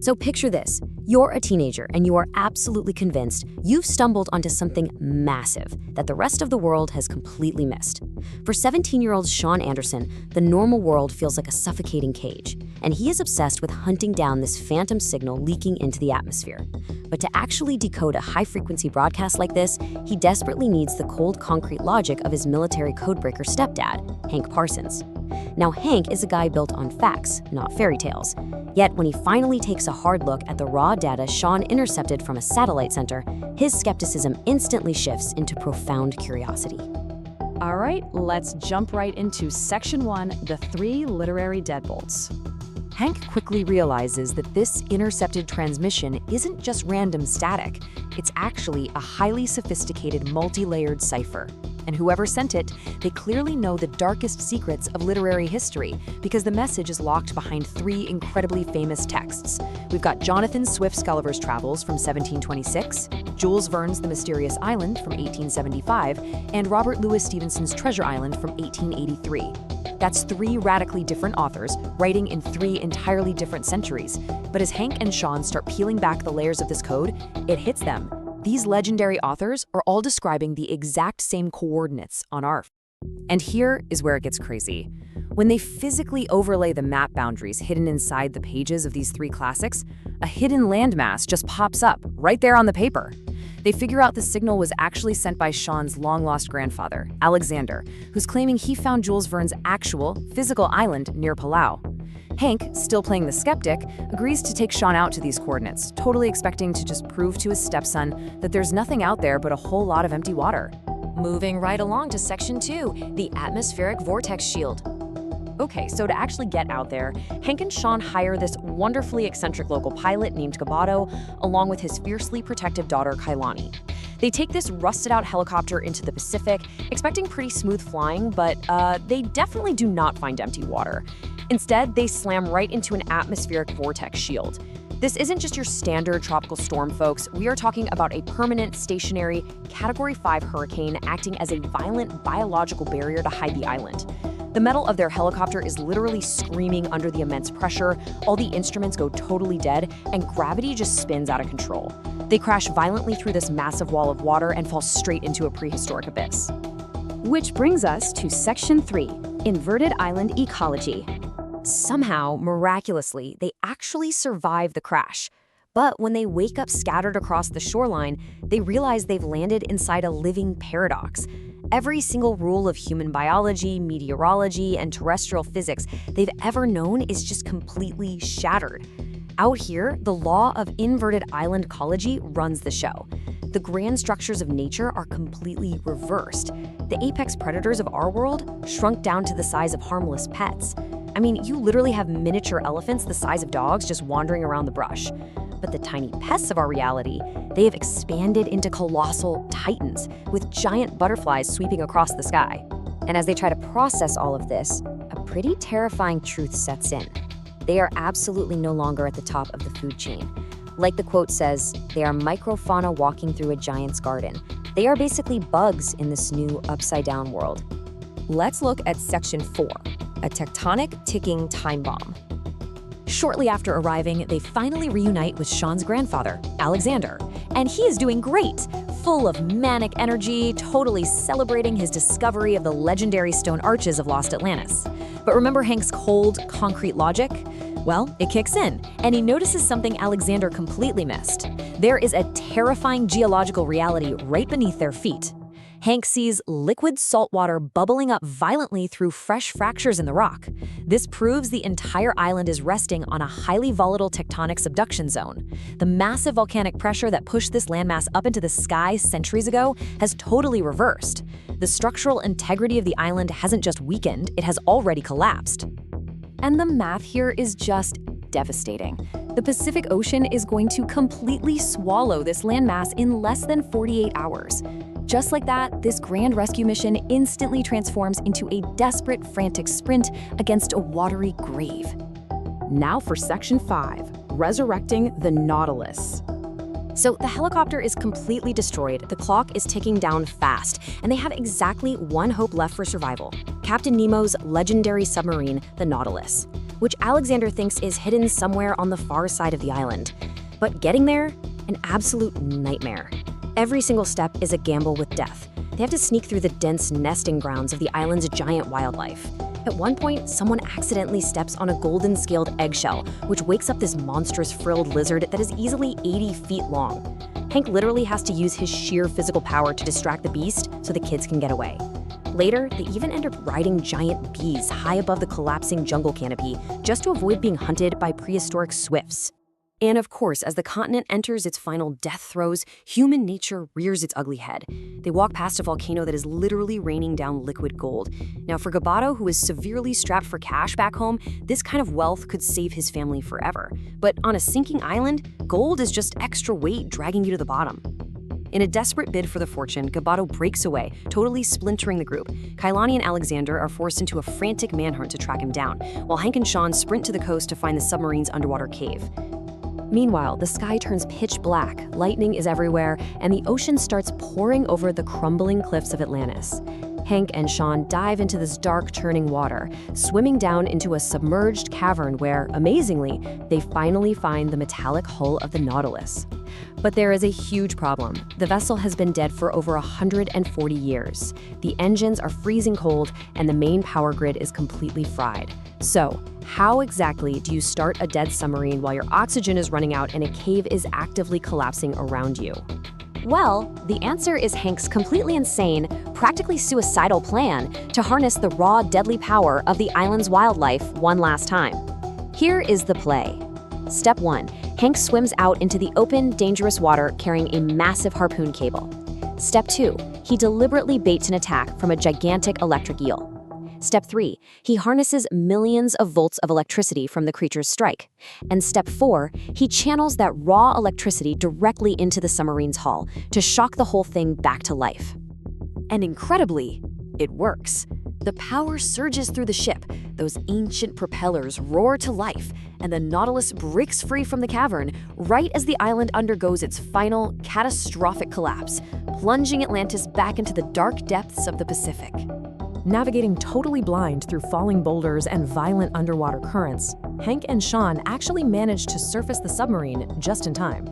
So picture this. You're a teenager and you are absolutely convinced you've stumbled onto something massive that the rest of the world has completely missed. For 17-year-old Sean Anderson, the normal world feels like a suffocating cage, and he is obsessed with hunting down this phantom signal leaking into the atmosphere. But to actually decode a high-frequency broadcast like this, he desperately needs the cold concrete logic of his military codebreaker stepdad, Hank Parsons. Now, Hank is a guy built on facts, not fairy tales. Yet, when he finally takes a hard look at the raw data Sean intercepted from a satellite center, his skepticism instantly shifts into profound curiosity. All right, let's jump right into Section 1, the 3 literary deadbolts. Hank quickly realizes that this intercepted transmission isn't just random static. It's actually a highly sophisticated, multi-layered cipher. And whoever sent it, they clearly know the darkest secrets of literary history because the message is locked behind 3 incredibly famous texts. We've got Jonathan Swift's Gulliver's Travels from 1726, Jules Verne's The Mysterious Island from 1875, and Robert Louis Stevenson's Treasure Island from 1883. That's 3 radically different authors writing in 3 entirely different centuries. But as Hank and Sean start peeling back the layers of this code, it hits them. These legendary authors are all describing the exact same coordinates on Earth. And here is where it gets crazy. When they physically overlay the map boundaries hidden inside the pages of these 3 classics, a hidden landmass just pops up right there on the paper. They figure out the signal was actually sent by Sean's long-lost grandfather, Alexander, who's claiming he found Jules Verne's actual, physical island near Palau. Hank, still playing the skeptic, agrees to take Sean out to these coordinates, totally expecting to just prove to his stepson that there's nothing out there but a whole lot of empty water. Moving right along to Section 2, the atmospheric vortex shield. Okay, so to actually get out there, Hank and Sean hire this wonderfully eccentric local pilot named Gabato, along with his fiercely protective daughter, Kailani. They take this rusted-out helicopter into the Pacific, expecting pretty smooth flying, but they definitely do not find empty water. Instead, they slam right into an atmospheric vortex shield. This isn't just your standard tropical storm, folks. We are talking about a permanent, stationary, Category 5 hurricane acting as a violent biological barrier to hide the island. The metal of their helicopter is literally screaming under the immense pressure, all the instruments go totally dead, and gravity just spins out of control. They crash violently through this massive wall of water and fall straight into a prehistoric abyss. Which brings us to Section 3, Inverted Island Ecology. Somehow, miraculously, they actually survive the crash. But when they wake up scattered across the shoreline, they realize they've landed inside a living paradox. Every single rule of human biology, meteorology, and terrestrial physics they've ever known is just completely shattered. Out here, the law of inverted island ecology runs the show. The grand structures of nature are completely reversed. The apex predators of our world shrunk down to the size of harmless pets. I mean, you literally have miniature elephants the size of dogs just wandering around the brush. But the tiny pests of our reality, they have expanded into colossal titans with giant butterflies sweeping across the sky. And as they try to process all of this, a pretty terrifying truth sets in. They are absolutely no longer at the top of the food chain. Like the quote says, they are microfauna walking through a giant's garden. They are basically bugs in this new upside-down world. Let's look at Section 4, a tectonic ticking time bomb. Shortly after arriving, they finally reunite with Sean's grandfather, Alexander. And he is doing great, full of manic energy, totally celebrating his discovery of the legendary stone arches of lost Atlantis. But remember Hank's cold, concrete logic? Well, it kicks in, and he notices something Alexander completely missed. There is a terrifying geological reality right beneath their feet. Hank sees liquid salt water bubbling up violently through fresh fractures in the rock. This proves the entire island is resting on a highly volatile tectonic subduction zone. The massive volcanic pressure that pushed this landmass up into the sky centuries ago has totally reversed. The structural integrity of the island hasn't just weakened, it has already collapsed. And the math here is just devastating. The Pacific Ocean is going to completely swallow this landmass in less than 48 hours. Just like that, this grand rescue mission instantly transforms into a desperate, frantic sprint against a watery grave. Now for Section 5, Resurrecting the Nautilus. So the helicopter is completely destroyed, the clock is ticking down fast, and they have exactly one hope left for survival: Captain Nemo's legendary submarine, the Nautilus. which Alexander thinks is hidden somewhere on the far side of the island. But getting there? An absolute nightmare. Every single step is a gamble with death. They have to sneak through the dense nesting grounds of the island's giant wildlife. At one point, someone accidentally steps on a golden-scaled eggshell, which wakes up this monstrous frilled lizard that is easily 80 feet long. Hank literally has to use his sheer physical power to distract the beast so the kids can get away. Later, they even end up riding giant bees high above the collapsing jungle canopy just to avoid being hunted by prehistoric swifts. And of course, as the continent enters its final death throes, human nature rears its ugly head. They walk past a volcano that is literally raining down liquid gold. Now, for Gabato, who is severely strapped for cash back home, this kind of wealth could save his family forever. But on a sinking island, gold is just extra weight dragging you to the bottom. In a desperate bid for the fortune, Gabato breaks away, totally splintering the group. Kailani and Alexander are forced into a frantic manhunt to track him down, while Hank and Sean sprint to the coast to find the submarine's underwater cave. Meanwhile, the sky turns pitch black, lightning is everywhere, and the ocean starts pouring over the crumbling cliffs of Atlantis. Hank and Sean dive into this dark, churning water, swimming down into a submerged cavern where, amazingly, they finally find the metallic hull of the Nautilus. But there is a huge problem. The vessel has been dead for over 140 years. The engines are freezing cold, and the main power grid is completely fried. So, how exactly do you start a dead submarine while your oxygen is running out and a cave is actively collapsing around you? Well, the answer is Hank's completely insane, practically suicidal plan to harness the raw, deadly power of the island's wildlife one last time. Here is the play. Step 1. Hank swims out into the open, dangerous water carrying a massive harpoon cable. Step 2. He deliberately baits an attack from a gigantic electric eel. Step 3. He harnesses millions of volts of electricity from the creature's strike. And Step 4. He channels that raw electricity directly into the submarine's hull to shock the whole thing back to life. And incredibly, it works. The power surges through the ship, those ancient propellers roar to life, and the Nautilus breaks free from the cavern right as the island undergoes its final, catastrophic collapse, plunging Atlantis back into the dark depths of the Pacific. Navigating totally blind through falling boulders and violent underwater currents, Hank and Sean actually manage to surface the submarine just in time.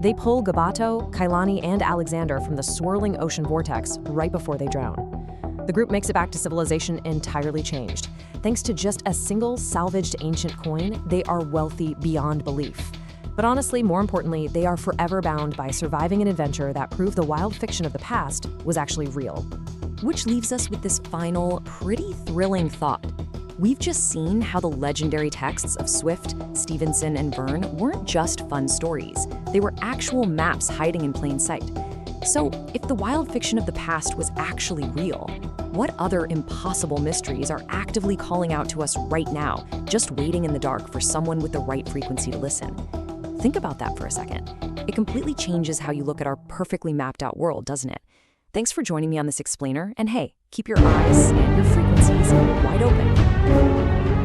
They pull Gabato, Kailani, and Alexander from the swirling ocean vortex right before they drown. The group makes it back to civilization entirely changed. Thanks to just a single salvaged ancient coin, they are wealthy beyond belief. But honestly, more importantly, they are forever bound by surviving an adventure that proved the wild fiction of the past was actually real. Which leaves us with this final, pretty thrilling thought. We've just seen how the legendary texts of Swift, Stevenson, and Verne weren't just fun stories. They were actual maps hiding in plain sight. So, if the wild fiction of the past was actually real, what other impossible mysteries are actively calling out to us right now, just waiting in the dark for someone with the right frequency to listen? Think about that for a second. It completely changes how you look at our perfectly mapped out world, doesn't it? Thanks for joining me on this explainer, and hey, keep your eyes and your frequencies wide open.